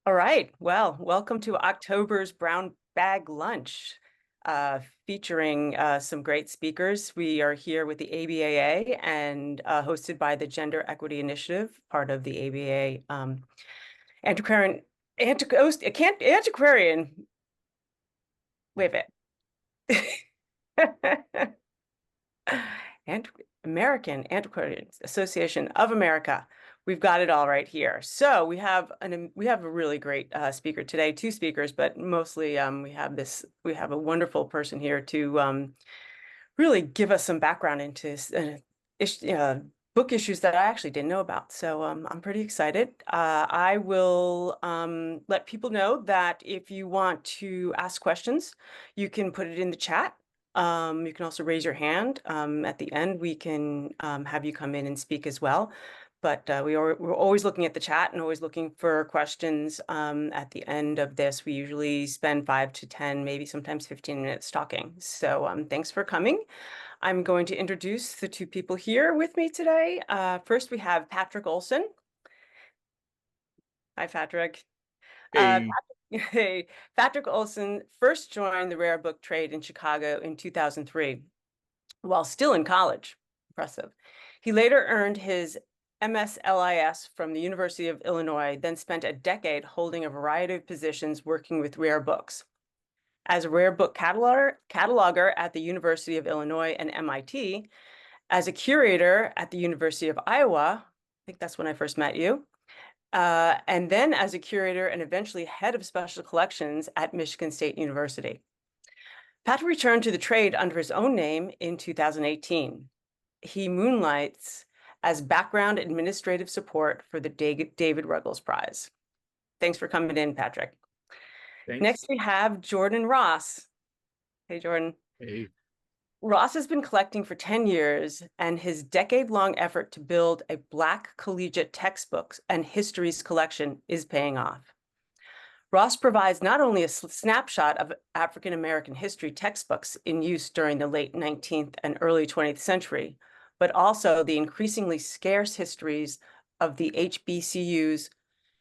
All right. Well, welcome to October's Brown Bag Lunch, featuring some great speakers. We are here with the ABAA and hosted by the Gender Equity Initiative, part of the ABA Antiquarian, Antiquarian. Wait a minute. and American Antiquarian Association of America. We've got it all right here. So we have a really great speaker today, two speakers, but mostly we have a wonderful person here to really give us some background into book issues that I actually didn't know about. So I'm pretty excited. I will let people know that if you want to ask questions, you can put it in the chat. You can also raise your hand. At the end, we can have you come in and speak as well. But we're always looking at the chat and always looking for questions. At the end of this, we usually spend 5 to 10, maybe sometimes 15 minutes talking. So thanks for coming. I'm going to introduce the two people here with me today. First, we have Patrick Olson. Hi, Patrick. Hey, Hey, Patrick Olson first joined the rare book trade in Chicago in 2003 while still in college. Impressive. He later earned his MSLIS from the University of Illinois, then spent a decade holding a variety of positions working with rare books. As a rare book cataloger at the University of Illinois and MIT, as a curator at the University of Iowa, I think that's when I first met you, and then as a curator and eventually head of special collections at Michigan State University. Patrick returned to the trade under his own name in 2018. He moonlights as background administrative support for the David Ruggles Prize. Thanks for coming in, Patrick. thanks. Next, we have Jordan Ross. Hey, Jordan. Hey, Ross has been collecting for 10 years, and his decade-long effort to build a Black collegiate textbooks and histories collection is paying off. Ross provides not only a snapshot of African-American history textbooks in use during the late 19th and early 20th century, but also the increasingly scarce histories of the HBCUs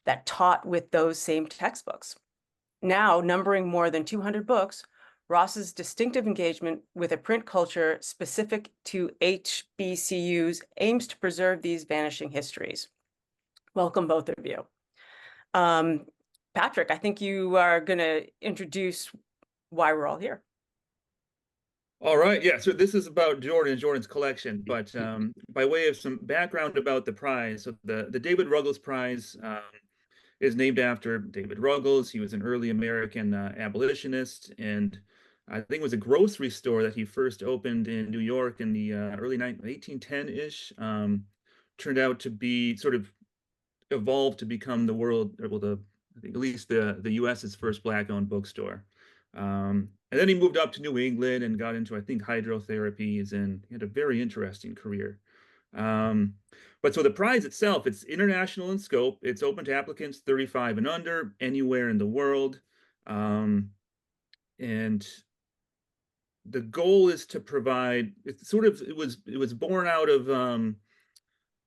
that taught with those same textbooks. Now, numbering more than 200 books, Ross's distinctive engagement with a print culture specific to HBCUs aims to preserve these vanishing histories. Welcome, both of you. Patrick, I think you are going to introduce why we're all here. all right. Yeah, so this is about Jordan's collection, but by way of some background about the prize, so the David Ruggles Prize is named after David Ruggles. He was an early American abolitionist, and I think it was a grocery store that he first opened in New York in the early 1810-ish. Turned out to be sort of evolved to become the world, well, I think at least the U.S.'s first Black-owned bookstore. And then he moved up to New England and got into, I think, hydrotherapies, and he had a very interesting career. Um, but so the prize itself, it's international in scope. It's open to applicants 35 and under, anywhere in the world. And the goal is to provide, it was born out of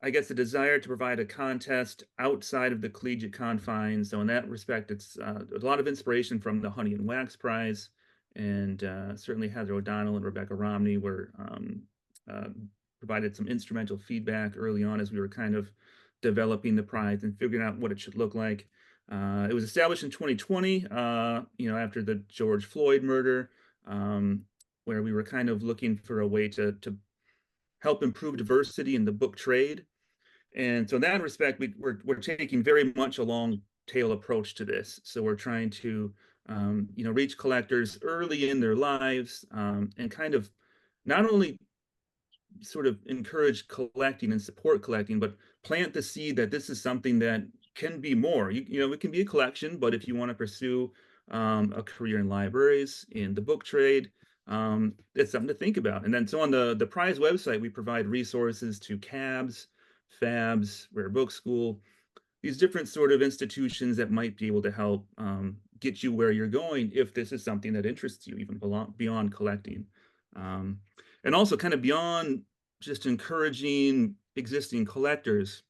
I guess the desire to provide a contest outside of the collegiate confines. So in that respect, it's a lot of inspiration from the Honey and Wax Prize, and certainly Heather O'Donnell and Rebecca Romney were uh, provided some instrumental feedback early on as we were kind of developing the prize and figuring out what it should look like. It was established in 2020, after the George Floyd murder, where we were kind of looking for a way to help improve diversity in the book trade. And so in that respect, we're taking very much a long tail approach to this. So we're trying to reach collectors early in their lives, and kind of not only sort of encourage collecting and support collecting, but plant the seed that this is something that can be more. It can be a collection, but if you want to pursue a career in libraries, in the book trade, it's something to think about. And then so on the prize website, we provide resources to CABs, FABs, Rare Book School, these different sort of institutions that might be able to help get you where you're going if this is something that interests you, even beyond collecting. Um, and also kind of beyond just encouraging existing collectors,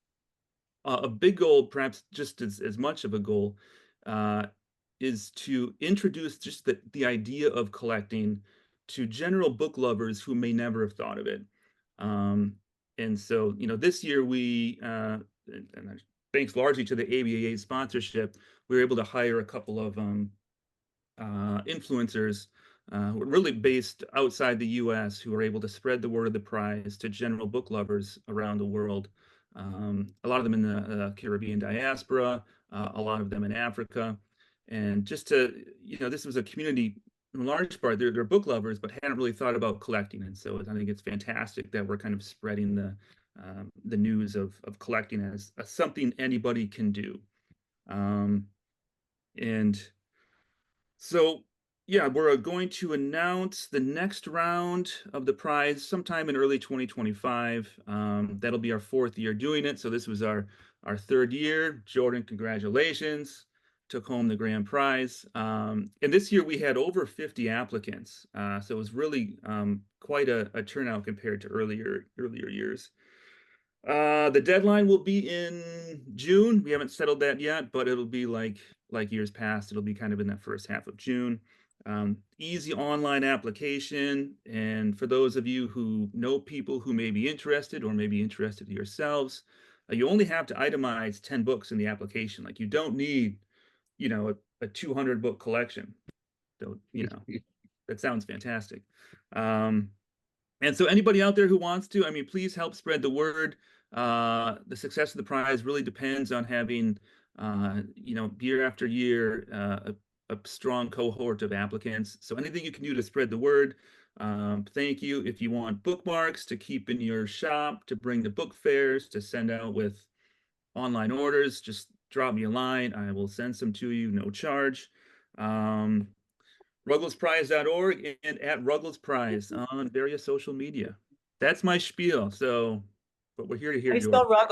a big goal, perhaps just as much of a goal, uh, is to introduce just the idea of collecting to general book lovers who may never have thought of it. And so, this year thanks largely to the ABAA sponsorship, we were able to hire a couple of influencers who are really based outside the US who are able to spread the word of the prize to general book lovers around the world. A lot of them in the Caribbean diaspora, a lot of them in Africa. And just to, this was a community in large part, they're book lovers, but hadn't really thought about collecting. And so I think it's fantastic that we're kind of spreading the news of collecting as something anybody can do. And so, yeah, we're going to announce the next round of the prize sometime in early 2025. That'll be our fourth year doing it. So this was our third year. Jordan, congratulations. Took home the grand prize. And this year we had over 50 applicants. So it was really quite a turnout compared to earlier years. The deadline will be in June. We haven't settled that yet, but it'll be like years past. It'll be kind of in that first half of June. Easy online application. And for those of you who know people who may be interested or may be interested yourselves, you only have to itemize 10 books in the application. Like you don't need, a 200 book collection. So, that sounds fantastic. And so anybody out there who wants to, I mean, please help spread the word. The success of the prize really depends on having, year after year, a strong cohort of applicants. So anything you can do to spread the word. Thank you. If you want bookmarks to keep in your shop, to bring to book fairs, to send out with online orders, just drop me a line. I will send some to you, no charge. RugglesPrize.org and at Ruggles Prize on various social media. That's my spiel. So, but we're here to hear How do you spell Jordan.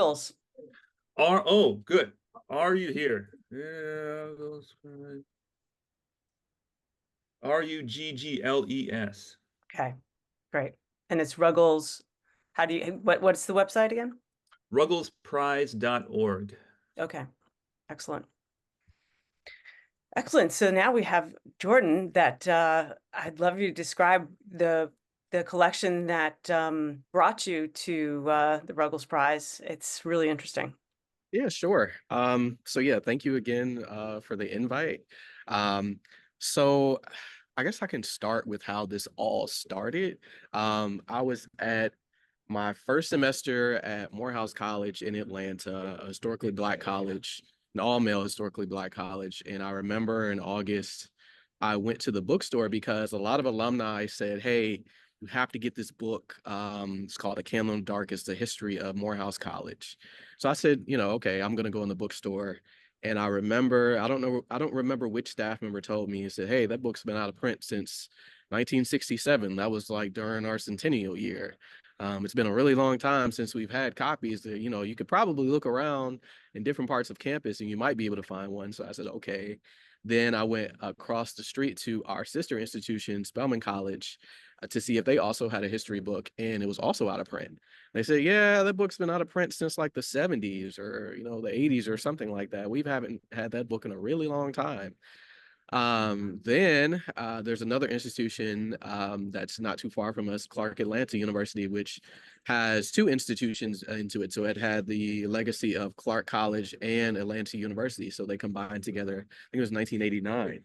Ruggles? Good. Are you here? Ruggles Prize. Ruggles. Okay, great. And it's Ruggles. How do you, what's the website again? RugglesPrize.org. Okay, excellent. Excellent. So now we have Jordan that I'd love you to describe the collection that brought you to the Ruggles Prize. It's really interesting. Yeah, sure. So yeah, thank you again for the invite. So I guess I can start with how this all started. I was at my first semester at Morehouse College in Atlanta, a historically Black college, an all-male historically Black college. And I remember in August, I went to the bookstore because a lot of alumni said, hey, you have to get this book. It's called A Candle in the Dark. It's the history of Morehouse College. So I said, okay, I'm going to go in the bookstore. And I remember, I don't remember which staff member told me, he said, hey, that book's been out of print since 1967. That was like during our centennial year. It's been a really long time since we've had copies that, you could probably look around in different parts of campus and you might be able to find one. So I said, okay. Then I went across the street to our sister institution, Spelman College, to see if they also had a history book, and it was also out of print. They said, yeah, that book's been out of print since like the 70s or, the 80s or something like that. We haven't had that book in a really long time. Then there's another institution that's not too far from us, Clark Atlanta University, which has two institutions into it. So it had the legacy of Clark College and Atlanta University. So they combined together. I think it was 1989.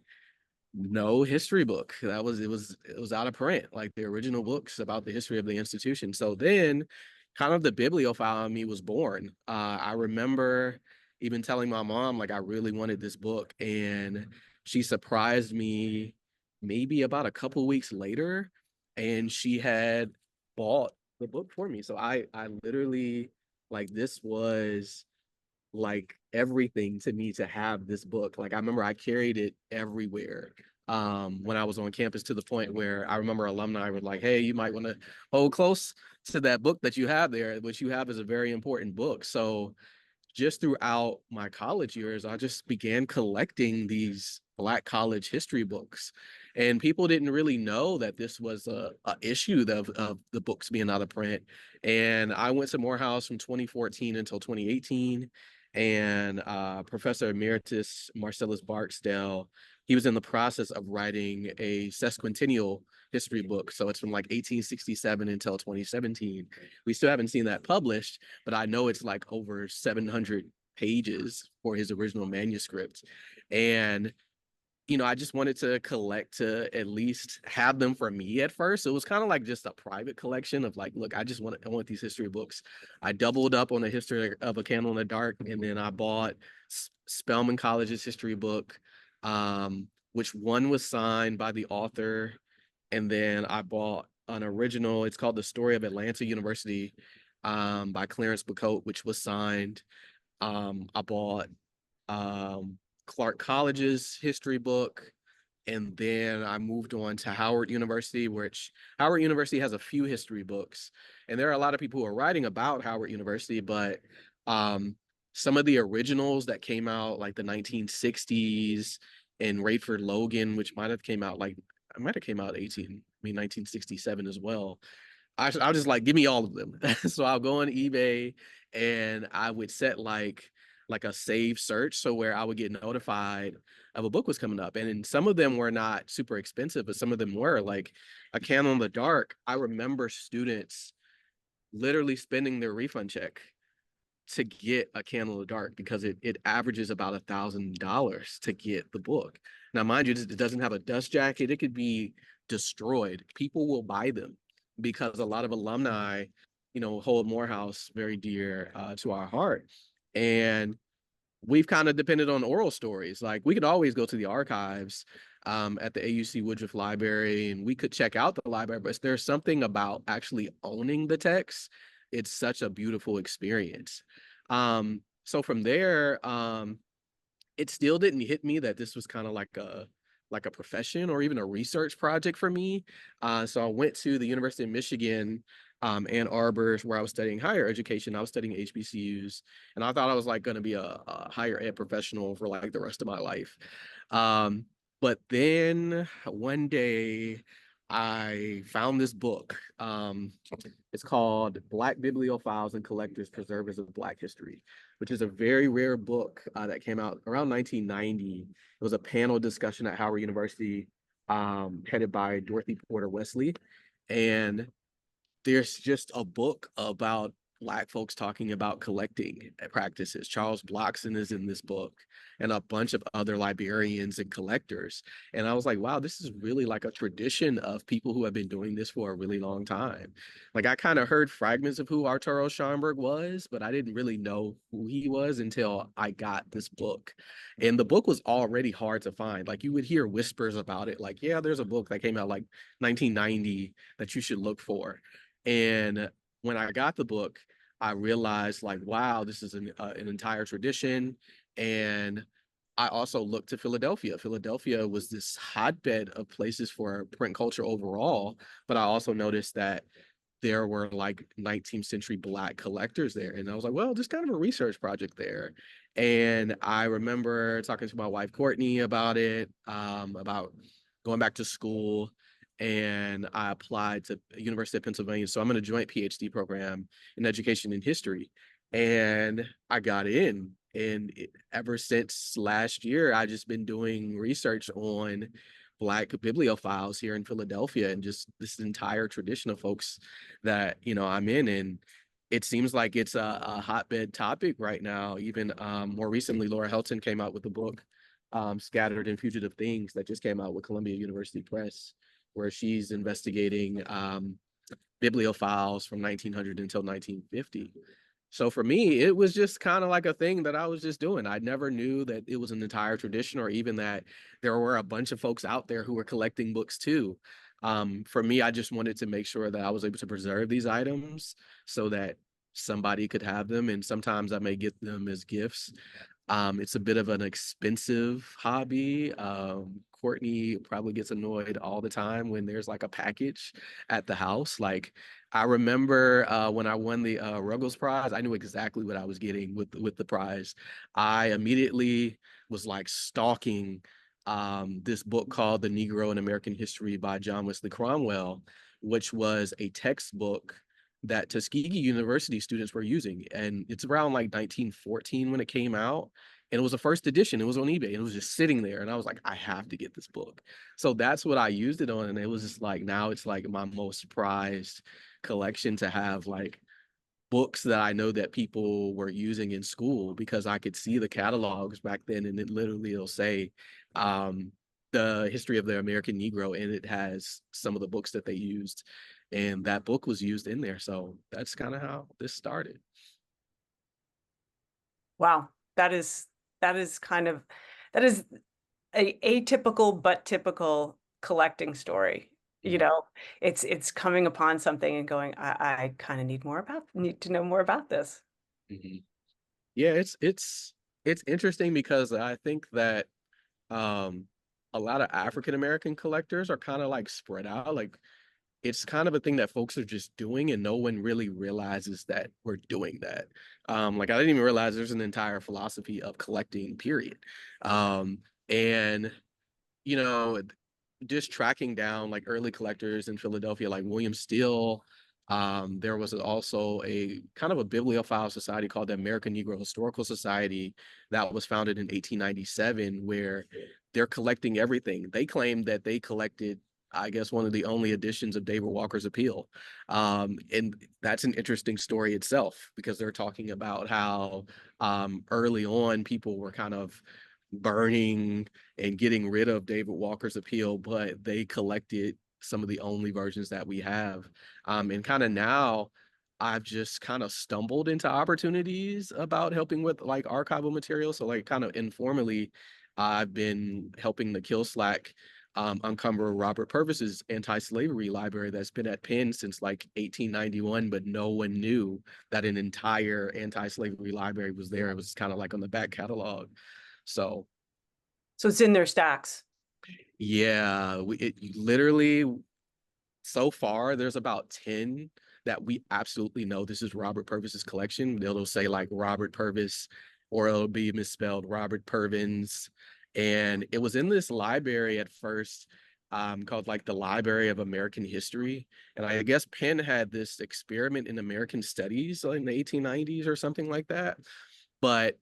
No history book. It was out of print, like the original books about the history of the institution. So then kind of the bibliophile in me was born. I remember even telling my mom, like, I really wanted this book, and she surprised me maybe about a couple weeks later, and she had bought the book for me. So I literally, like, this was like everything to me to have this book. Like I remember I carried it everywhere when I was on campus, to the point where I remember alumni were like, hey, you might want to hold close to that book that you have there, which you have is a very important book. So just throughout my college years, I just began collecting these Black college history books. And people didn't really know that this was a issue of the books being out of print. And I went to Morehouse from 2014 until 2018. And Professor Emeritus Marcellus Barksdale, he was in the process of writing a sesquicentennial history book. So it's from like 1867 until 2017. We still haven't seen that published, but I know it's like over 700 pages for his original manuscript. And I just wanted to collect to at least have them for me at first. So it was kind of like just a private collection of like, look, I want these history books. I doubled up on the history of A Candle in the Dark, and then I bought Spelman College's history book, which one was signed by the author, and then I bought an original. It's called The Story of Atlanta University, by Clarence Bacote, which was signed. I bought Clark College's history book. And then I moved on to Howard University, which Howard University has a few history books. And there are a lot of people who are writing about Howard University, but some of the originals that came out like the 1960s and Rayford Logan, which might have came out 1967 as well. I'll just like, give me all of them. So I'll go on eBay and I would set like a save search, so where I would get notified of a book was coming up. And some of them were not super expensive, but some of them were like A Candle in the Dark. I remember students literally spending their refund check to get A Candle in the Dark because it averages about $1,000 to get the book. Now, mind you, it doesn't have a dust jacket. It could be destroyed. People will buy them because a lot of alumni, hold Morehouse very dear to our heart. And we've kind of depended on oral stories. Like, we could always go to the archives at the AUC Woodruff Library, and we could check out the library, but there's something about actually owning the text. It's such a beautiful experience. So from there, it still didn't hit me that this was kind of like a profession or even a research project for me. So I went to the University of Michigan, Ann Arbor, where I was studying higher education. I was studying HBCUs, and I thought I was like going to be a higher ed professional for like the rest of my life. But then one day I found this book. It's called Black Bibliophiles and Collectors, Preservers of Black History, which is a very rare book that came out around 1990. It was a panel discussion at Howard University, headed by Dorothy Porter Wesley. And there's just a book about Black folks talking about collecting practices. Charles Blockson is in this book, and a bunch of other librarians and collectors. And I was like, wow, this is really like a tradition of people who have been doing this for a really long time. Like, I kind of heard fragments of who Arturo Schomburg was, but I didn't really know who he was until I got this book. And the book was already hard to find. Like, you would hear whispers about it, like, yeah, there's a book that came out like 1990 that you should look for. And when I got the book, I realized like, wow, this is an entire tradition. And I also looked to Philadelphia. Philadelphia was this hotbed of places for print culture overall, but I also noticed that there were like 19th century Black collectors there. And I was like, well, just kind of a research project there. And I remember talking to my wife, Courtney, about it, about going back to school. And I applied to University of Pennsylvania. So I'm in a joint PhD program in education and history. And I got in. And ever since last year, I've just been doing research on Black bibliophiles here in Philadelphia, and just this entire tradition of folks that, I'm in. And it seems like it's a hotbed topic right now. Even more recently, Laura Helton came out with a book, Scattered and Fugitive Things, that just came out with Columbia University Press, where she's investigating bibliophiles from 1900 until 1950. So for me, it was just kind of like a thing that I was just doing. I never knew that it was an entire tradition, or even that there were a bunch of folks out there who were collecting books too. For me, I just wanted to make sure that I was able to preserve these items so that somebody could have them. And sometimes I may get them as gifts. It's a bit of an expensive hobby. Courtney probably gets annoyed all the time when there's like a package at the house. Like, I remember when I won the Ruggles prize, I knew exactly what I was getting with the prize. I immediately was like stalking this book called The Negro in American History by John Wesley Cromwell, which was a textbook that Tuskegee University students were using. And it's around like 1914 when it came out. And it was the first edition. It was on eBay and it was just sitting there. And I was like, I have to get this book. So that's what I used it on. And it was just like, now it's like my most prized collection to have, like books that I know that people were using in school, because I could see the catalogs back then and it literally will say the history of the American Negro, and it has some of the books that they used. And that book was used in there. So that's kind of how this started. Wow, kind of that is a atypical but typical collecting story. You Mhm. know, it's coming upon something and going, I kind of need to know more about this. Mhm. Yeah, it's interesting because I think that um a lot of African American collectors are kind of like spread out. Like it's kind of a thing that folks are just doing and no one really realizes that we're doing that. Like I didn't even realize there's an entire philosophy of collecting, period. And you know, just tracking down like early collectors in Philadelphia, like William Steele. There was also a kind of a bibliophile society called the American Negro Historical Society that was founded in 1897, where they're collecting everything. They claim that they collected, I guess, one of the only editions of David Walker's Appeal. And that's an interesting story itself, because they're talking about how early on people were kind of burning and getting rid of David Walker's Appeal, but they collected some of the only versions that we have. And kind of now, I've just kind of stumbled into opportunities about helping with like archival material. So like kind of informally, I've been helping the Kill Slack uncover Robert Purvis's anti-slavery library that's been at Penn since like 1891, but no one knew that an entire anti-slavery library was there. It was kind of like on the back catalog. So So it's in their stacks. yeah, it literally, so far there's about 10 that we absolutely know this is Robert Purvis's collection. They'll say like Robert Purvis, or it'll be misspelled Robert Purvins. And it was in this library at first, called like the Library of American History. And I guess Penn had this experiment in American studies in the 1890s or something like that. But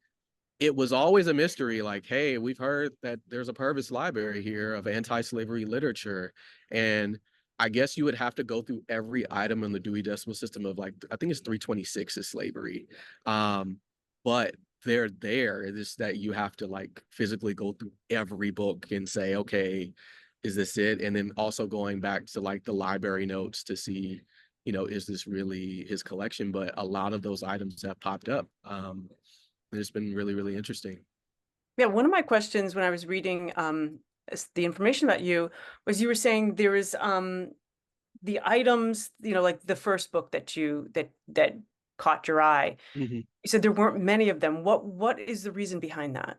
it was always a mystery, like, hey, we've heard that there's a Pervis library here of anti-slavery literature. And I guess you would have to go through every item in the Dewey Decimal System of like, I think it's 326 is slavery. But they're there. It is that you have to like physically go through every book and say, okay, is this it? And then also going back to like the library notes to see, is this really his collection? But a lot of those items have popped up. It's been really, really interesting. Yeah, one of my questions when I was reading the information about you was you were saying there is the items, like the first book that caught your eye. Mhm. You said there weren't many of them. What is the reason behind that?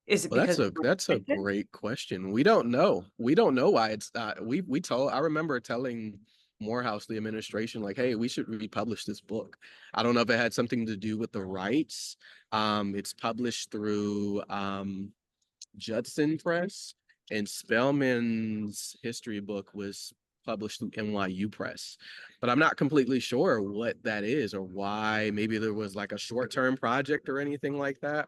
Is it Well, because that's a great question. We don't know. We don't know why it's not. We told. I remember telling Morehouse, the administration, like, hey, we should republish this book. I don't know if it had something to do with the rights. It's published through Judson Press, and Spelman's history book was published through NYU Press. But I'm not completely sure what that is or why. Maybe there was like a short-term project or anything like that.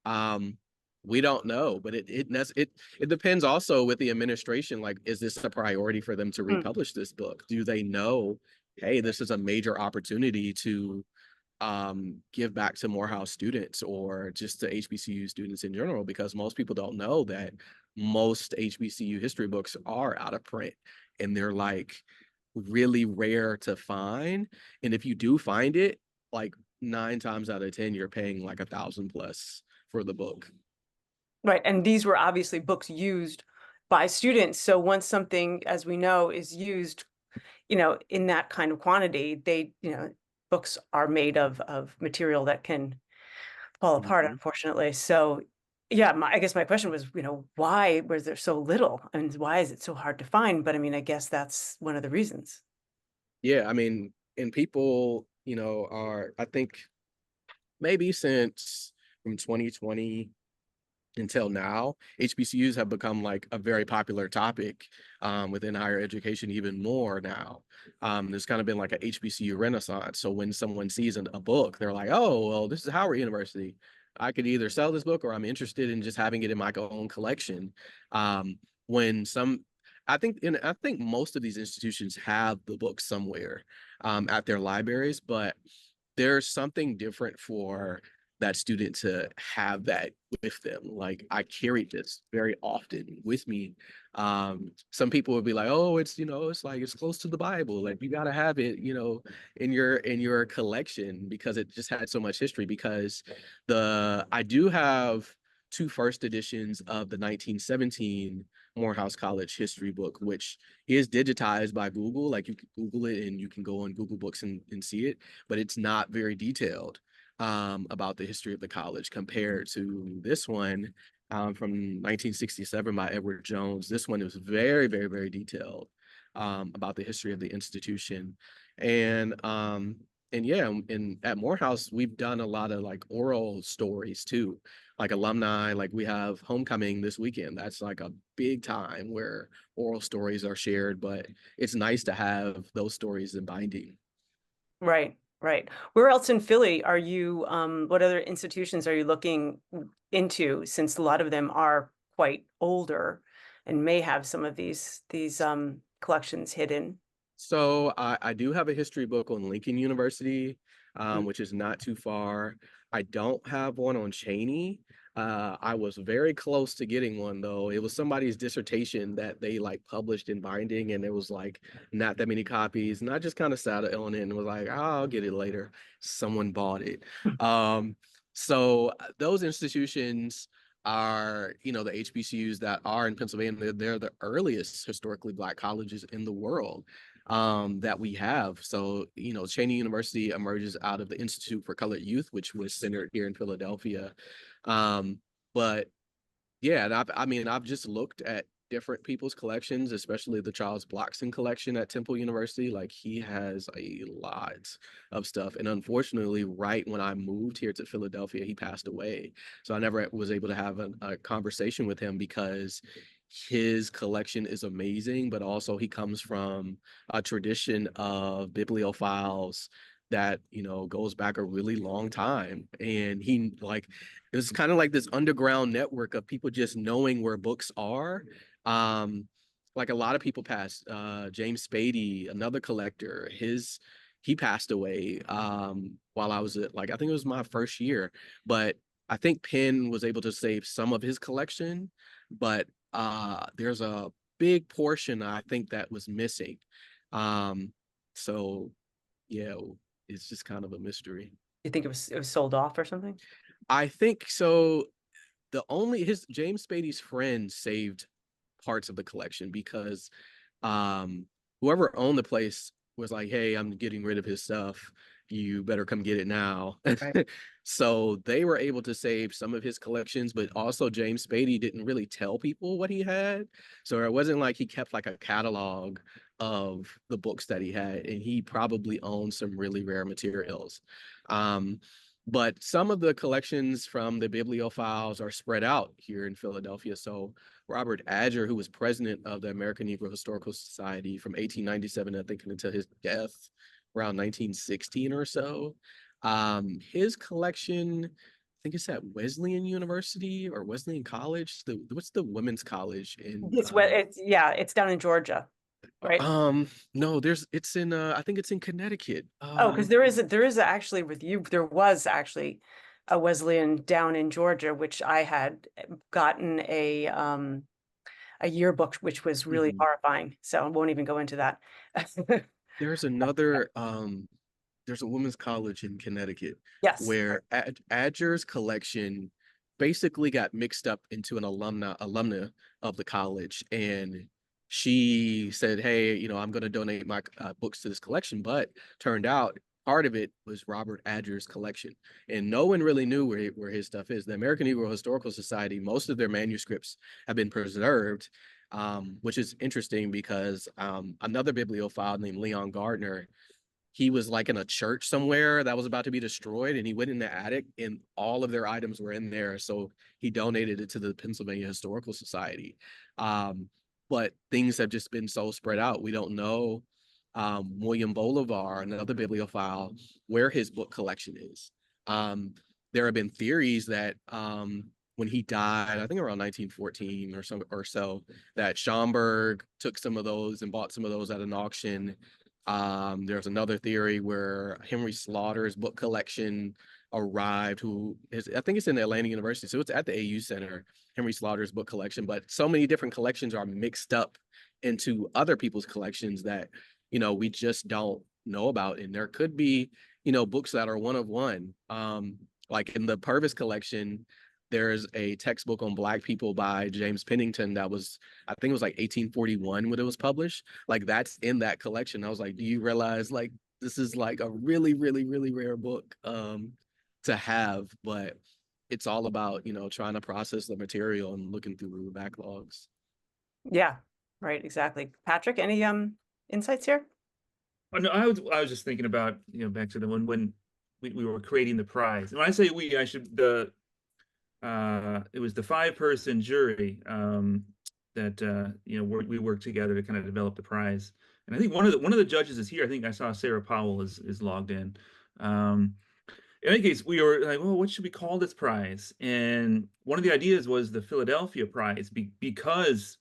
Um, we don't know, but it depends also with the administration. Like, is this a priority for them to Hmm. republish this book? Do they know, hey, this is a major opportunity to give back to Morehouse students or just to HBCU students in general, because most people don't know that most HBCU history books are out of print and they're like really rare to find. And if you do find it, like 9 times out of 10, you're paying like 1,000 plus for the book. Right. And these were obviously books used by students. So once something, as we know, is used, in that kind of quantity, books are made of material that can fall apart, Mhm. unfortunately. So yeah, I guess my question was, why was there so little? I mean, why is it so hard to find? But I mean, I guess that's one of the reasons. Yeah, I mean, and people, are, I think maybe since from 2020 until now, HBCUs have become like a very popular topic within higher education, even more now. There's kind of been like a HBCU renaissance. So when someone sees a book, they're like, oh, well, this is Howard University. I could either sell this book or I'm interested in just having it in my own collection. When some, I think most of these institutions have the book somewhere at their libraries, but there's something different for that student to have that with them. Like I carried this very often with me. Some people would be like, oh, it's, it's like it's close to the Bible. Like you gotta have it, in your collection because it just had so much history. Because I do have two first editions of the 1917 Morehouse College history book, which is digitized by Google. Like you can Google it and you can go on Google Books and see it, but it's not very detailed about the history of the college compared to this one from 1967 by Edward Jones. This one is very, very, very detailed about the history of the institution. And yeah, and at Morehouse, we've done a lot of like oral stories too, like alumni, like we have homecoming this weekend. That's like a big time where oral stories are shared, but it's nice to have those stories in binding. Right, right. Where else in Philly are you, what other institutions are you looking into, since a lot of them are quite older and may have some of these collections hidden? So I do have a history book on Lincoln University, Mm. which is not too far. I don't have one on Cheney. I was very close to getting one though. It was somebody's dissertation that they like published in binding, and it was like not that many copies. And I just kind of sat on it and was like, oh, I'll get it later. Someone bought it. So those institutions are, the HBCUs that are in Pennsylvania. They're the earliest historically Black colleges in the world that we have. So, Cheney University emerges out of the Institute for Colored Youth, which was centered here in Philadelphia. But yeah, and I've just looked at different people's collections, especially the Charles Blockson collection at Temple University. Like he has a lot of stuff. And unfortunately, right when I moved here to Philadelphia, he passed away. So I never was able to have a conversation with him because his collection is amazing, but also he comes from a tradition of bibliophiles that goes back a really long time. And he like it's kind of like this underground network of people just knowing where books are. Like a lot of people passed. James Spady, another collector, he passed away while I was at, like, I think it was my first year, but I think Penn was able to save some of his collection, but there's a big portion I think that was missing. So yeah, it's just kind of a mystery. You think it was sold off or something? I think so. His James Spady's friend saved parts of the collection because whoever owned the place was like, hey, I'm getting rid of his stuff. You better come get it now. Right. So they were able to save some of his collections, but also James Spady didn't really tell people what he had. So it wasn't like he kept like a catalog of the books that he had, and he probably owned some really rare materials. But some of the collections from the bibliophiles are spread out here in Philadelphia. So Robert Adger, who was president of the American Negro Historical Society from 1897, I think, until his death around 1916 or so. His collection, I think it's at Wesleyan University or Wesleyan College. What's the women's college in? It's down in Georgia, right? No, it's in I think it's in Connecticut. Oh, because there is actually with you, there was actually a Wesleyan down in Georgia, which I had gotten a yearbook, which was really horrifying. So I won't even go into that. There's another there's a women's college in Connecticut Yes. where Adger's collection basically got mixed up into an alumna of the college, and she said, hey, I'm going to donate my books to this collection, but turned out part of it was Robert Adger's collection, and no one really knew where his stuff is. The American Negro Historical Society, most of their manuscripts have been preserved, which is interesting because another bibliophile named Leon Gardner, he was like in a church somewhere that was about to be destroyed, and he went in the attic and all of their items were in there. So he donated it to the Pennsylvania Historical Society. But things have just been so spread out. We don't know William Bolivar, another bibliophile, where his book collection is. There have been theories that when he died, I think around 1914 or so, that Schomburg took some of those and bought some of those at an auction. There's another theory where Henry Slaughter's book collection arrived, I think it's in Atlanta University, so it's at the AU Center, Henry Slaughter's book collection, but so many different collections are mixed up into other people's collections that, we just don't know about. And there could be, books that are one of one. Like in the Pervis collection, there's a textbook on Black people by James Pennington that was, I think it was like 1841 when it was published. Like that's in that collection. I was like, do you realize like this is like a really, really, really rare book to have, but it's all about, trying to process the material and looking through backlogs. Yeah, right, exactly. Patrick, any insights here? Oh, no, I was just thinking about, back to the one when we were creating the prize. And when I say we, it was the 5-person jury that we worked together to kind of develop the prize. And I think one of the judges is here. I think I saw Sarah Powell is logged in. In any case, we were like, well, what should we call this prize? And one of the ideas was the Philadelphia Prize because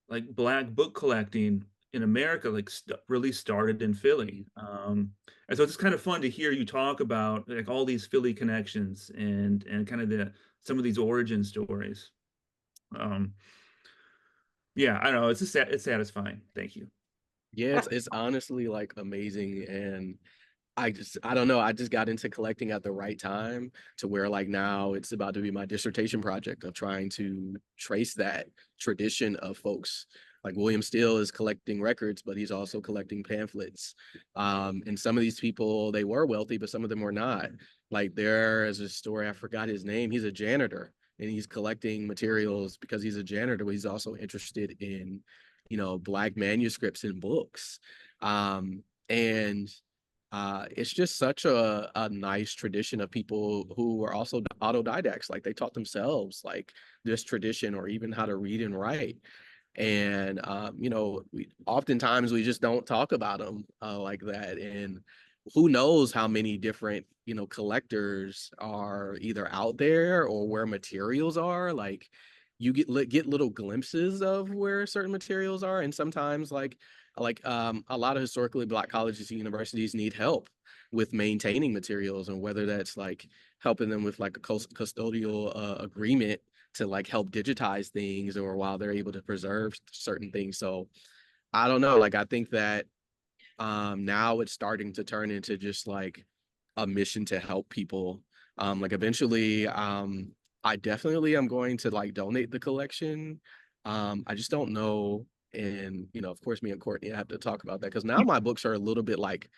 like Black book collecting in America really started in Philly. And so it's kind of fun to hear you talk about like all these Philly connections and kind of some of these origin stories. Yeah, I don't know. It's satisfying. Thank you. Yeah, it's honestly like amazing. And I don't know. I just got into collecting at the right time to where like now it's about to be my dissertation project of trying to trace that tradition of folks. Like William Steele is collecting records, but he's also collecting pamphlets. And some of these people, they were wealthy, but some of them were not. Like there is a story, I forgot his name. He's a janitor and he's collecting materials because he's a janitor, but he's also interested in, Black manuscripts and books. And it's just such a nice tradition of people who are also autodidacts. Like they taught themselves like this tradition or even how to read and write. And oftentimes we just don't talk about them like that. And who knows how many different collectors are either out there or where materials are. Like you get little glimpses of where certain materials are, and sometimes like a lot of historically Black colleges and universities need help with maintaining materials, and whether that's like helping them with like a custodial agreement to like help digitize things, or while they're able to preserve certain things. So I don't know, like I think that now it's starting to turn into just like a mission to help people. Like eventually I definitely am going to like donate the collection. I just don't know. And of course me and Courtney have to talk about that because now my books are a little bit like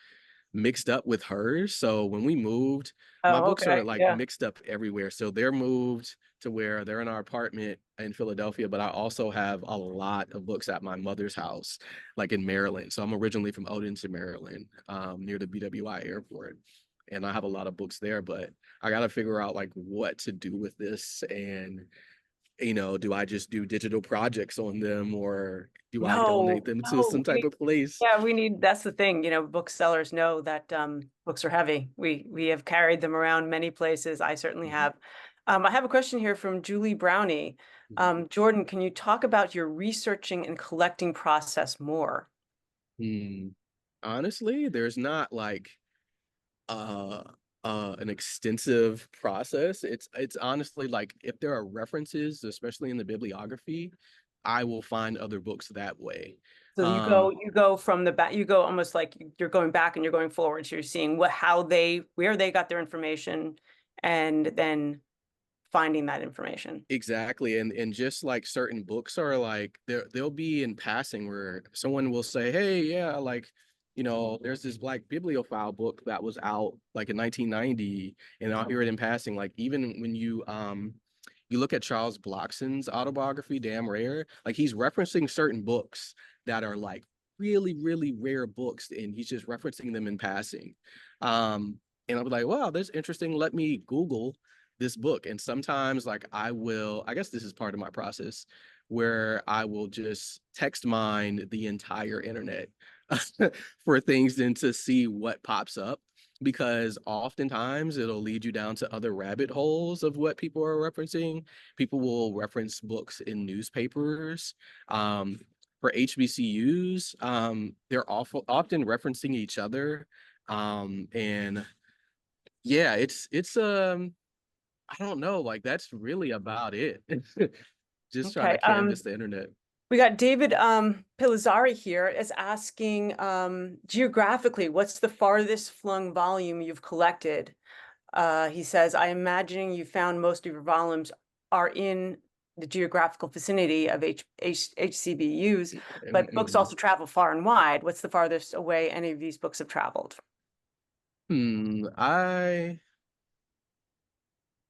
mixed up with hers. So when we moved, my Oh, books are okay. like Yeah. mixed up everywhere. So they're moved to where they're in our apartment in Philadelphia, but I also have a lot of books at my mother's house, like in Maryland. So I'm originally from Odenton, Maryland, near the BWI airport. And I have a lot of books there, but I got to figure out like what to do with this. And do I just do digital projects on them, or do I donate No, them to some no, type of place? yeah, that's the thing, booksellers know that books are heavy. We have carried them around many places. I certainly have. I have a question here from Julie Brownie. Jordan, can you talk about your researching and collecting process more? Honestly, there's not like uh an extensive process. It's honestly like if there are references, especially in the bibliography, I will find other books that way. So you go from the back, you go almost like you're going back and you're going forward. So you're seeing where they got their information and then finding that information. Exactly. And just like certain books are like they'll be in passing where someone will say, hey, yeah, like there's this Black bibliophile book that was out like in 1990, and I'll hear it in passing. Like even when you look at Charles Blockson's autobiography, Damn Rare, like he's referencing certain books that are like really, really rare books, and he's just referencing them in passing. And I'll be like, wow, that's interesting. Let me Google this book. And sometimes, like, I guess this is part of my process where I will just text mine the entire internet for things then to see what pops up, because oftentimes it'll lead you down to other rabbit holes of what people are referencing. People will reference books in newspapers. For HBCUs, they're often referencing each other. And yeah, it's I don't know, like that's really about it. Just trying to Okay. canvas the internet. We got David Pilizzari here is asking geographically, what's the farthest flung volume you've collected? He says, I imagine you found most of your volumes are in the geographical vicinity of HCBUs, but books Mhm. also travel far and wide. What's the farthest away any of these books have traveled?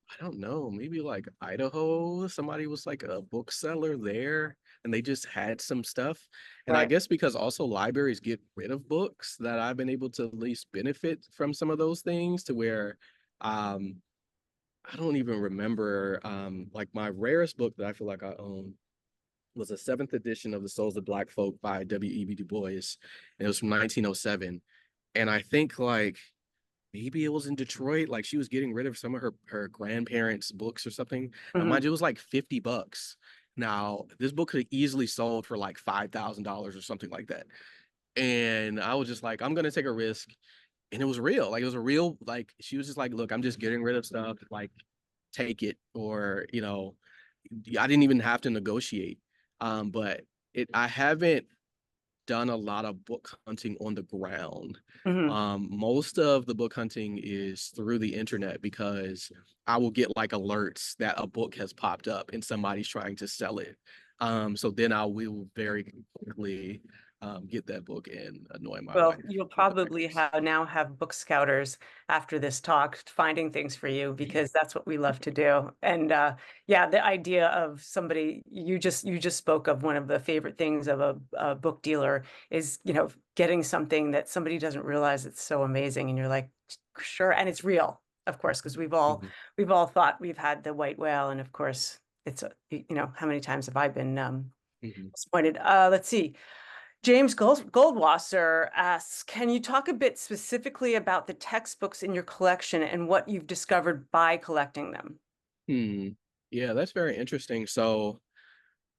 I don't know, maybe like Idaho. Somebody was like a bookseller there and they just had some stuff. And I Right. guess because also libraries get rid of books, that I've been able to at least benefit from some of those things, to where um I don't even remember, like my rarest book that I feel like I own was a seventh edition of The Souls of Black Folk by W.E.B. Du Bois. And it was from 1907. And I think like maybe it was in Detroit. Like she was getting rid of some of her grandparents' books or something. Now, Mhm. mind you, it was like $50. Now, this book could have easily sold for like $5,000 or something like that. And I was just like, I'm gonna take a risk. And it was real. Like it was a real, like she was just like, look, I'm just getting rid of stuff. Like, take it. Or, I didn't even have to negotiate. But I haven't done a lot of book hunting on the ground. Mhm. Most of the book hunting is through the internet, because I will get like alerts that a book has popped up and somebody's trying to sell it. So then I will very quickly get that book and annoy my Well, wife you'll with the probably price. now have book scouters after this talk finding things for you, because that's what we love to do. And yeah, the idea of somebody you just spoke of, one of the favorite things of a book dealer is, getting something that somebody doesn't realize it's so amazing, and you're like, sure, and it's real, of course, because Mhm, we've all thought we've had the white whale, and of course it's how many times have I been mhm. disappointed? Let's see. James Goldwasser asks, can you talk a bit specifically about the textbooks in your collection and what you've discovered by collecting them? Hmm. Yeah, that's very interesting. So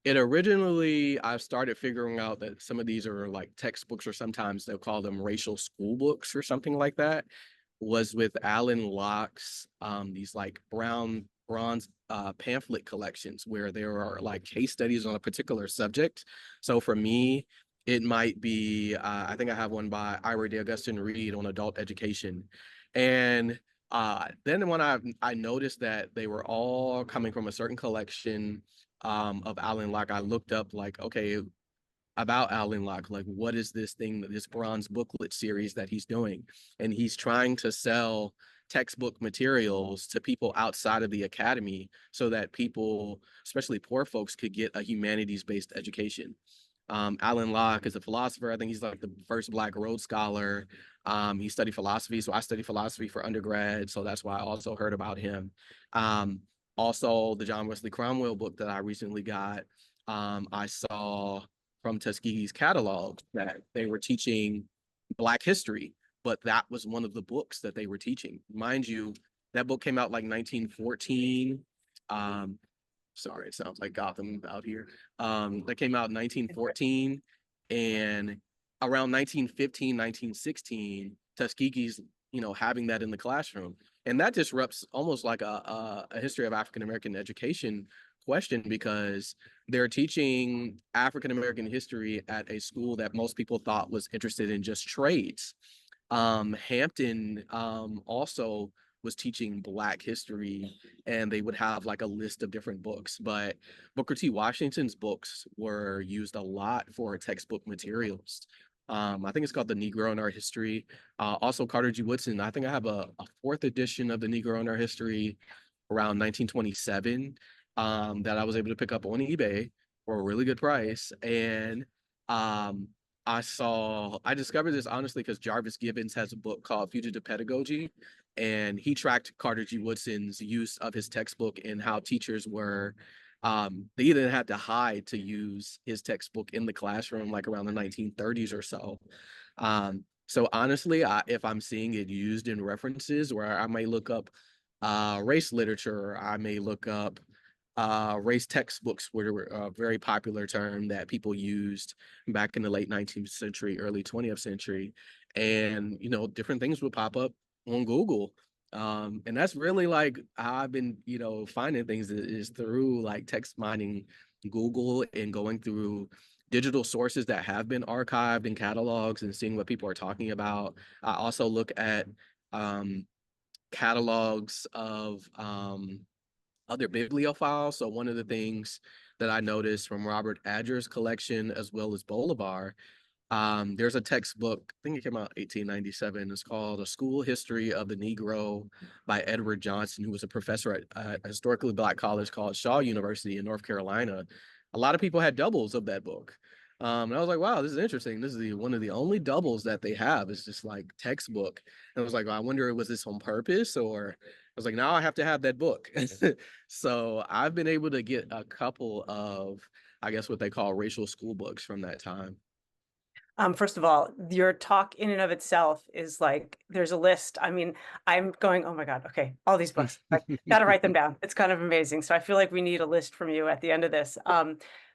it originally, I started figuring out that some of these are like textbooks, or sometimes they'll call them racial school books or something like that, was with Alan Locke's these like bronze pamphlet collections where there are like case studies on a particular subject. So for me, it might be I think I have one by Ira D. Augustine Reed on adult education. And then when I noticed that they were all coming from a certain collection of Alan Locke, I looked up like, okay, about Alan Locke, like what is this thing, this bronze booklet series that he's doing? And he's trying to sell textbook materials to people outside of the academy so that people, especially poor folks, could get a humanities-based education. Alan Locke is a philosopher. I think he's like the first Black Rhodes Scholar. He studied philosophy, so I studied philosophy for undergrad, so that's why I also heard about him. Um, Also, the John Wesley Cromwell book that I recently got, I saw from Tuskegee's catalog that they were teaching Black history, but that was one of the books that they were teaching. Mind you, that book came out like 1914. Um, Sorry, it sounds like Gotham out here. That came out in 1914, and around 1915, 1916, Tuskegee's, having that in the classroom. And that disrupts almost like a history of African American education question, because they're teaching African American history at a school that most people thought was interested in just trades. Hampton also was teaching Black history, and they would have like a list of different books. But Booker T. Washington's books were used a lot for textbook materials. I think it's called The Negro in Our History. Also, Carter G. Woodson. I think I have a fourth edition of The Negro in Our History around 1927 that I was able to pick up on eBay for a really good price. And um, I discovered this honestly because Jarvis Gibbons has a book called Fugitive Pedagogy, and he tracked Carter G. Woodson's use of his textbook and how teachers were, they either had to hide to use his textbook in the classroom, like around the 1930s or so. So honestly, if I'm seeing it used in references where I may look up race literature, I may look up race textbooks were a very popular term that people used back in the late 19th century, early 20th century. And, you know, different things would pop up on Google. And that's really like how I've been, you know, finding things is through like text mining Google and going through digital sources that have been archived in catalogs and seeing what people are talking about. I also look at catalogs of other bibliophiles. So one of the things that I noticed from Robert Adger's collection, as well as Bolivar, there's a textbook, I think it came out 1897. It's called A School History of the Negro by Edward Johnson, who was a professor at a historically Black college called Shaw University in North Carolina. A lot of people had doubles of that book. And I was like, wow, this is interesting. This is one of the only doubles that they have. It's just like textbook. And I was like, well, I wonder, was this on purpose? Or I was like, now I have to have that book. So I've been able to get a couple of, I guess, what they call racial school books from that time. First of all, your talk in and of itself is like, there's a list. I mean, I'm going, oh my God, okay, all these books, like, gotta write them down. It's kind of amazing. So I feel like we need a list from you at the end of this.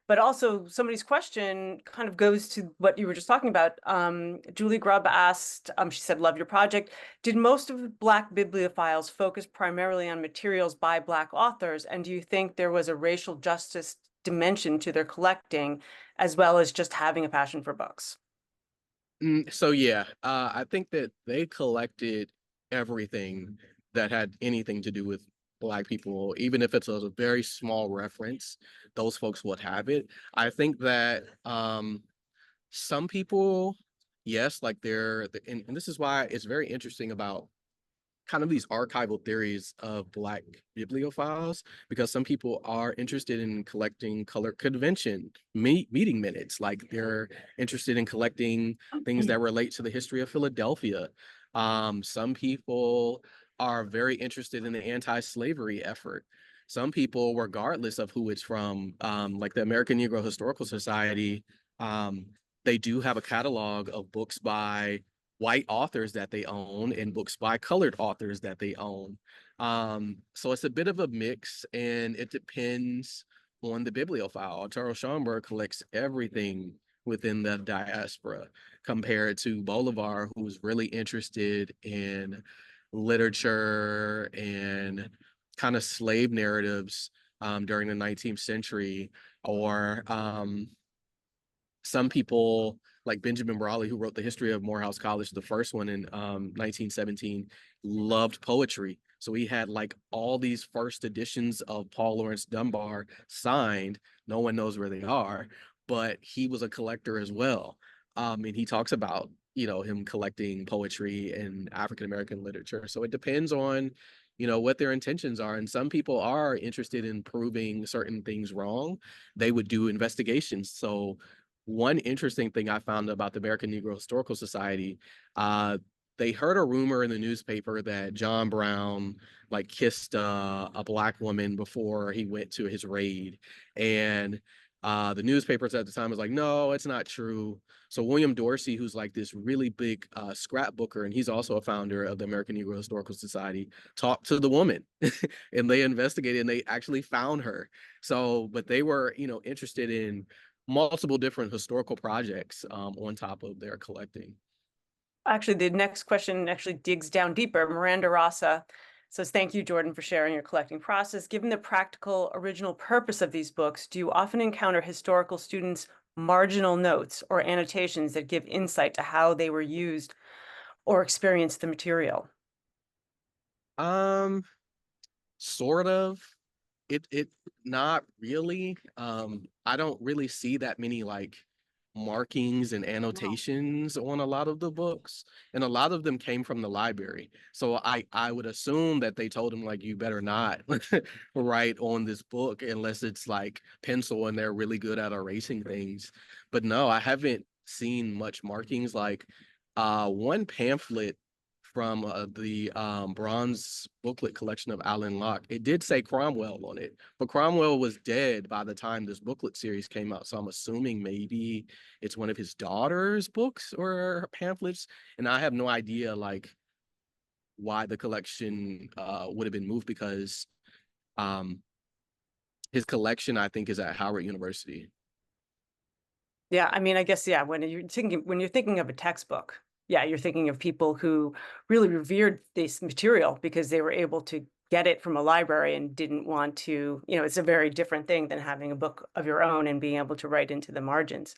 But also somebody's question kind of goes to what you were just talking about. Julie Grubb asked, she said, love your project. Did most of Black bibliophiles focus primarily on materials by Black authors? And do you think there was a racial justice dimension to their collecting, as well as just having a passion for books? So yeah, I think that they collected everything that had anything to do with Black people, even if it's a very small reference, those folks would have it. I think that some people, yes, like and this is why it's very interesting about kind of these archival theories of Black bibliophiles, because some people are interested in collecting color convention meeting minutes, like they're interested in collecting things that relate to the history of Philadelphia. Some people are very interested in the anti-slavery effort. Some people, regardless of who it's from, like the American Negro Historical Society, they do have a catalog of books by white authors that they own and books by colored authors that they own. So it's a bit of a mix, and it depends on the bibliophile. Arturo Schomburg collects everything within the diaspora compared to Bolivar, who's really interested in literature and kind of slave narratives during the 19th century, or some people like Benjamin Brawley, who wrote the history of Morehouse College, the first one in 1917, loved poetry. So he had like all these first editions of Paul Laurence Dunbar signed. No one knows where they are, but he was a collector as well. And he talks about, you know, him collecting poetry and African-American literature. So it depends on, you know, what their intentions are. And some people are interested in proving certain things wrong. They would do investigations. So one interesting thing I found about the American Negro Historical Society, they heard a rumor in the newspaper that John Brown like kissed a Black woman before he went to his raid. And the newspapers at the time was like, no, it's not true. So William Dorsey, who's like this really big scrapbooker, and he's also a founder of the American Negro Historical Society, talked to the woman and they investigated and they actually found her. So, but they were, you know, interested in multiple different historical projects on top of their collecting. Actually, the next question actually digs down deeper. Miranda Rasa says, thank you, Jordan, for sharing your collecting process. Given the practical original purpose of these books, do you often encounter historical students' marginal notes or annotations that give insight to how they were used or experienced the material? Sort of. It not really. I don't really see that many like markings and annotations on a lot of the books, and a lot of them came from the library. So I would assume that they told him like, you better not write on this book unless it's like pencil and they're really good at erasing things. But no, I haven't seen much markings. Like one pamphlet from the bronze booklet collection of Alan Locke, it did say Cromwell on it, but Cromwell was dead by the time this booklet series came out. So I'm assuming maybe it's one of his daughter's books or pamphlets. And I have no idea like why the collection would have been moved, because um, his collection, I think, is at Howard University. Yeah, I mean, I guess, yeah, when you're thinking of a textbook, yeah, you're thinking of people who really revered this material because they were able to get it from a library and didn't want to, it's a very different thing than having a book of your own and being able to write into the margins.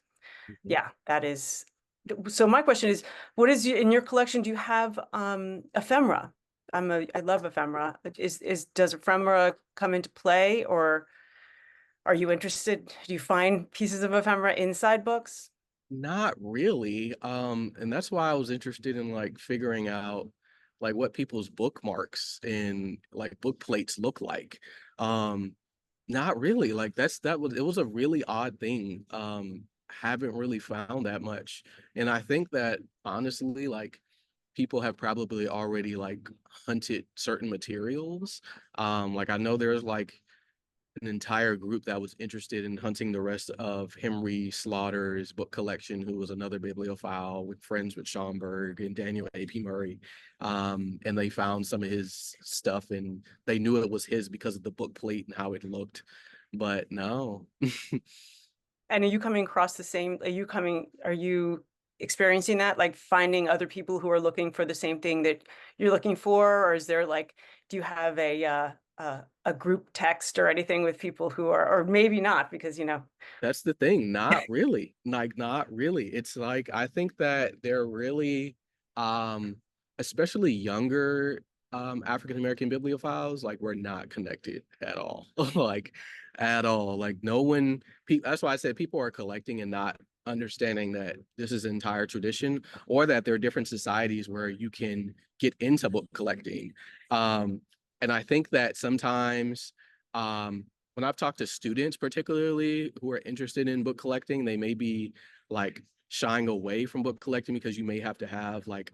Mhm. Yeah, that is. So my question is, what is in your collection? Do you have ephemera? I love ephemera. Does ephemera come into play, or are you interested? Do you find pieces of ephemera inside books? Not really. And that's why I was interested in like figuring out like what people's bookmarks and like book plates look like. Um, Not really. Like it was a really odd thing. Haven't really found that much. And I think that honestly, like people have probably already like hunted certain materials. Like I know there's like an entire group that was interested in hunting the rest of Henry Slaughter's book collection, who was another bibliophile with friends with Schomburg and Daniel A.P. Murray. And they found some of his stuff and they knew it was his because of the book plate and how it looked. But no. And are you coming across are you experiencing that, like finding other people who are looking for the same thing that you're looking for? Or is there like, do you have a group text or anything with people who are, or maybe not, because, That's the thing. Not really. Like, not really. It's like I think that they're really um especially younger African American bibliophiles, like we're not connected at all. Like at all. Like no one that's why I said people are collecting and not understanding that this is an entire tradition, or that there are different societies where you can get into book collecting. And I think that sometimes when I've talked to students, particularly who are interested in book collecting, they may be like shying away from book collecting because you may have to have like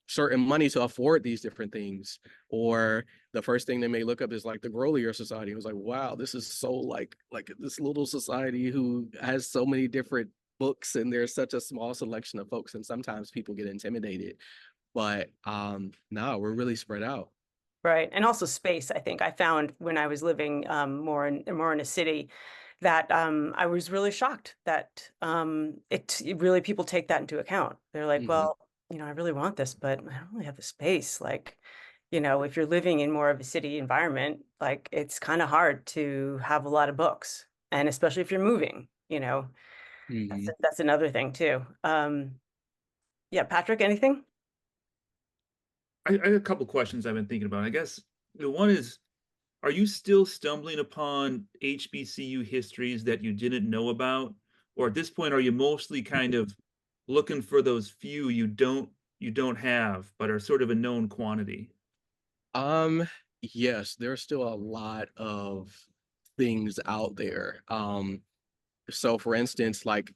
certain money to afford these different things. Or the first thing they may look up is like the Grolier Society. It was like, wow, this is so like this little society who has so many different books and there's such a small selection of folks. And sometimes people get intimidated. But no, we're really spread out. right. And also space, I think I found when I was living more in a city that I was really shocked that it really, people take that into account. They're like, Mhm. well, I really want this, but I don't really have the space. Like, if you're living in more of a city environment, like it's kind of hard to have a lot of books. And especially if you're moving, Mhm. that's another thing too. Yeah, Patrick, anything? I have a couple questions I've been thinking about. I guess the one is, are you still stumbling upon HBCU histories that you didn't know about? Or at this point, are you mostly kind of looking for those few you don't have, but are sort of a known quantity? Um, yes, there's still a lot of things out there. So for instance, like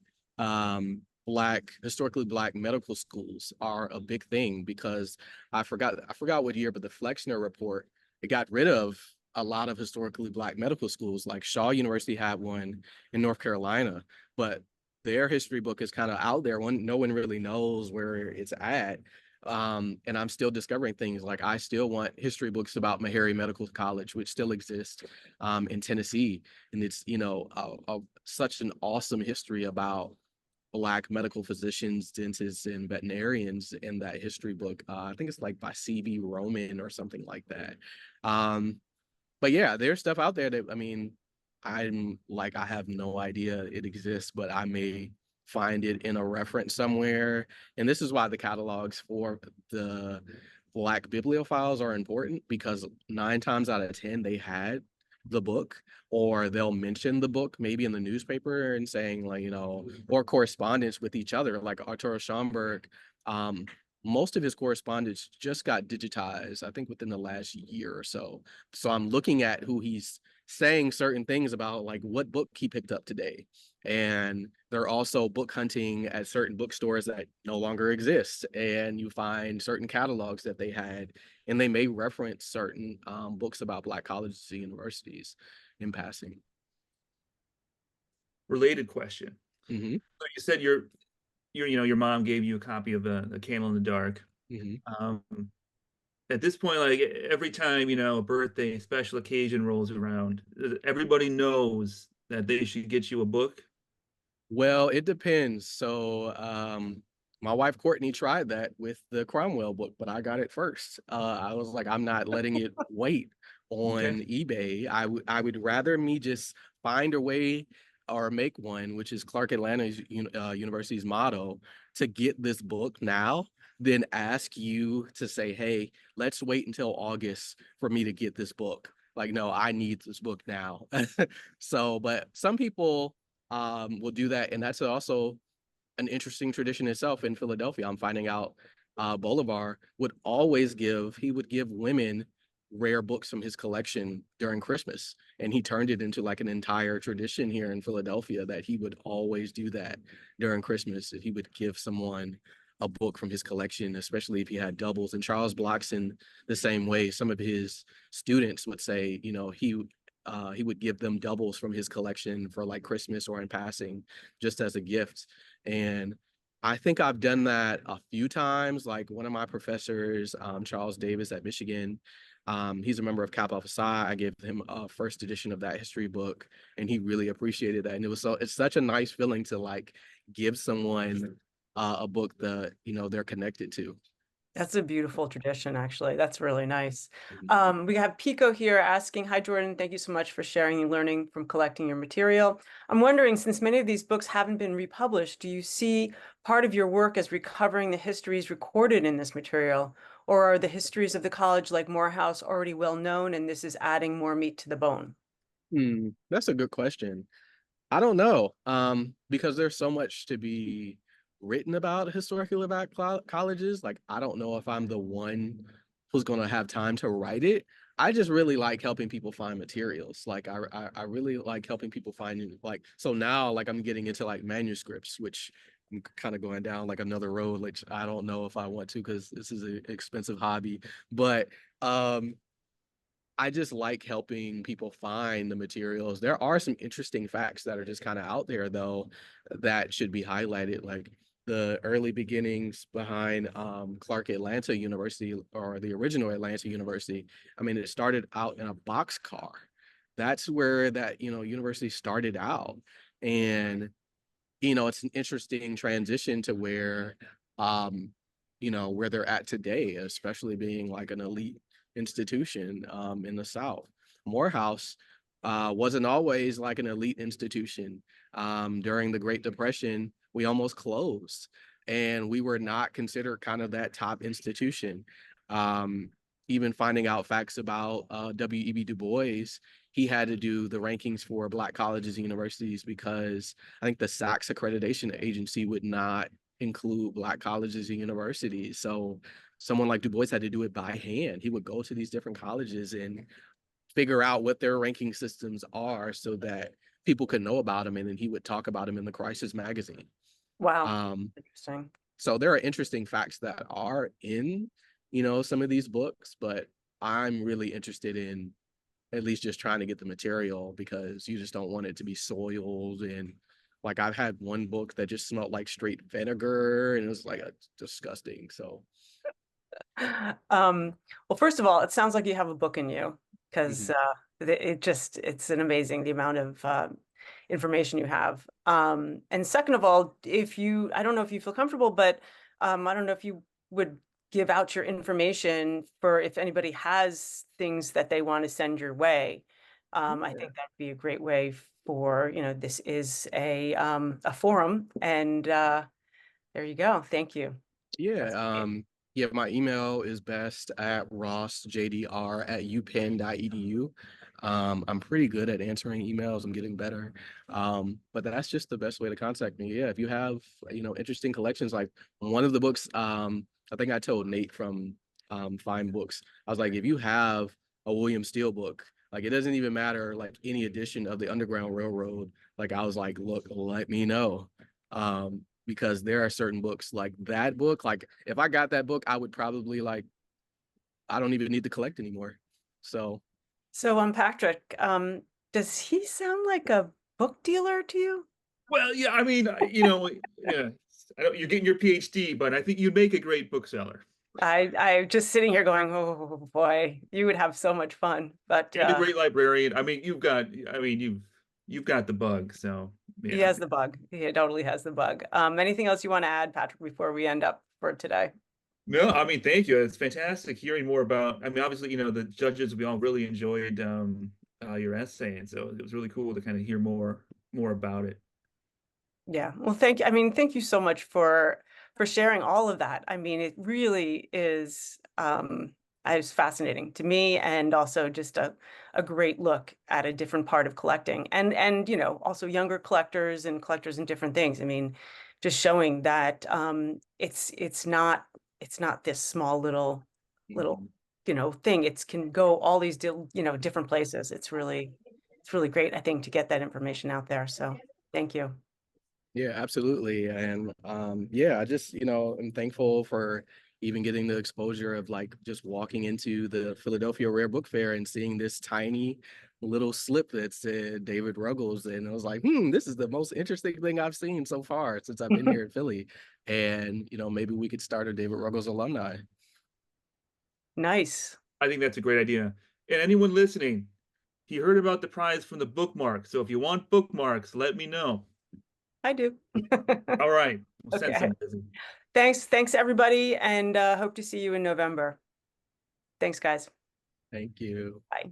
historically black medical schools are a big thing because I forgot what year, but the Flexner report, it got rid of a lot of historically black medical schools. Like Shaw University had one in North Carolina, but their history book is kind of out there. No one really knows where it's at. And I'm still discovering things. Like I still want history books about Meharry Medical College, which still exists in Tennessee, and it's such an awesome history about Black medical physicians, dentists, and veterinarians in that history book. I think it's like by C.V. Roman or something like that. But yeah, there's stuff out there that I mean, I have no idea it exists, but I may find it in a reference somewhere. And this is why the catalogs for the Black bibliophiles are important, because 9 times out of 10 they had the book, or they'll mention the book maybe in the newspaper and saying like, or correspondence with each other. Like Arturo Schomburg, um, most of his correspondence just got digitized, I think within the last year or so. So I'm looking at who he's saying certain things about, like what book he picked up today. And they're also book hunting at certain bookstores that no longer exist. And you find certain catalogs that they had, and they may reference certain books about Black colleges and universities in passing. Related question. Mm-hmm. So you said your mom gave you a copy of the Candle in the Dark. Mm-hmm. Um, at this point, like every time, a birthday, special occasion rolls around, everybody knows that they should get you a book. Well, it depends. So, my wife Courtney tried that with the Cromwell book, but I got it first. I was like, I'm not letting it wait Okay. on eBay. I would rather me just find a way or make one, which is Clark Atlanta's University's motto, to get this book now than ask you to say, hey, let's wait until August for me to get this book. Like, no, I need this book now. So, but some people will do that. And that's also an interesting tradition itself in Philadelphia. I'm finding out Bolivar he would give women rare books from his collection during Christmas. And he turned it into like an entire tradition here in Philadelphia that he would always do that during Christmas. That he would give someone a book from his collection, especially if he had doubles. And Charles Blockson, the same way, some of his students would say, he would give them doubles from his collection for like Christmas or in passing, just as a gift. And I think I've done that a few times. Like one of my professors, Charles Davis at Michigan, he's a member of Kappa Alpha Psi. I gave him a first edition of that history book, and he really appreciated that. And it's such a nice feeling to like give someone a book that they're connected to. That's a beautiful tradition, actually. That's really nice. Mhm. We have Pico here asking, hi, Jordan. Thank you so much for sharing and learning from collecting your material. I'm wondering, since many of these books haven't been republished, do you see part of your work as recovering the histories recorded in this material? Or are the histories of the college like Morehouse already well known and this is adding more meat to the bone? That's a good question. I don't know, because there's so much to be written about historically black colleges. Like, I don't know if I'm the one who's going to have time to write it. I just really like helping people find materials. Like, I really like helping people find like. So now, like, I'm getting into like manuscripts, which I'm kind of going down like another road, which I don't know if I want to because this is an expensive hobby. But I just like helping people find the materials. There are some interesting facts that are just kind of out there, though, that should be highlighted, like the early beginnings behind Clark Atlanta University, or the original Atlanta University. I mean, it started out in a boxcar. That's where that university started out, and it's an interesting transition to where they're at today, especially being like an elite institution in the South. Morehouse wasn't always like an elite institution. During the Great Depression, we almost closed, and we were not considered kind of that top institution. Um, Even finding out facts about W.E.B. Du Bois, he had to do the rankings for Black colleges and universities because I think the SACS accreditation agency would not include Black colleges and universities. So someone like Du Bois had to do it by hand. He would go to these different colleges and figure out what their ranking systems are so that people could know about them. And then he would talk about them in the Crisis magazine. Wow, Um, interesting. so there are interesting facts that are in, some of these books, but I'm really interested in at least just trying to get the material because you just don't want it to be soiled. And like I've had one book that just smelled like straight vinegar and it was like disgusting. So Well, first of all, it sounds like you have a book in you because mhm. it's an amazing the amount of information you have. And second of all, I don't know if you feel comfortable, but I don't know if you would give out your information for if anybody has things that they want to send your way. I Yeah. think that'd be a great way for, this is a forum and there you go. Thank you. Yeah. That's great. Yeah, my email is best at rossjdr@upenn.edu. I'm pretty good at answering emails. I'm getting better. But that's just the best way to contact me. Yeah, if you have, interesting collections, like one of the books, I think I told Nate from Fine Books, I was like, if you have a William Steele book, Like it doesn't even matter like any edition of the Underground Railroad. Like I was like, look, let me know. Because there are certain books like that book. Like if I got that book, I would probably like, I don't even need to collect anymore. So Patrick, does he sound like a book dealer to you? Well, yeah, I mean, yeah, you're getting your PhD, but I think you'd make a great bookseller I'm just sitting here going, oh boy, you would have so much fun. But and a great librarian. I mean, you've got the bug. So he yeah. has the bug. He totally has the bug. Anything else you want to add, Patrick, before we end up for today? No, I mean, thank you. It's fantastic hearing more about. I mean, obviously, the judges, we all really enjoyed your essay, and so it was really cool to kind of hear more about it. Yeah. Well, thank you. I mean, thank you so much for sharing all of that. I mean, it really is it's fascinating to me, and also just a great look at a different part of collecting, and also younger collectors and collectors in different things. I mean, just showing that it's not this small little Mhm. thing. It can go all these different places. It's really great, I think, to get that information out there. So thank you. yeah, absolutely. And yeah, I just, I'm thankful for even getting the exposure of like just walking into the Philadelphia Rare Book Fair and seeing this tiny little slip that said David Ruggles. And I was like, this is the most interesting thing I've seen so far since I've been here in Philly. And, maybe we could start a David Ruggles alumni. Nice. I think that's a great idea. And anyone listening, he heard about the prize from the bookmark. So if you want bookmarks, let me know. I do. All right, we'll send Okay. some. Busy. Thanks everybody, and hope to see you in November. Thanks, guys. Thank you. Bye.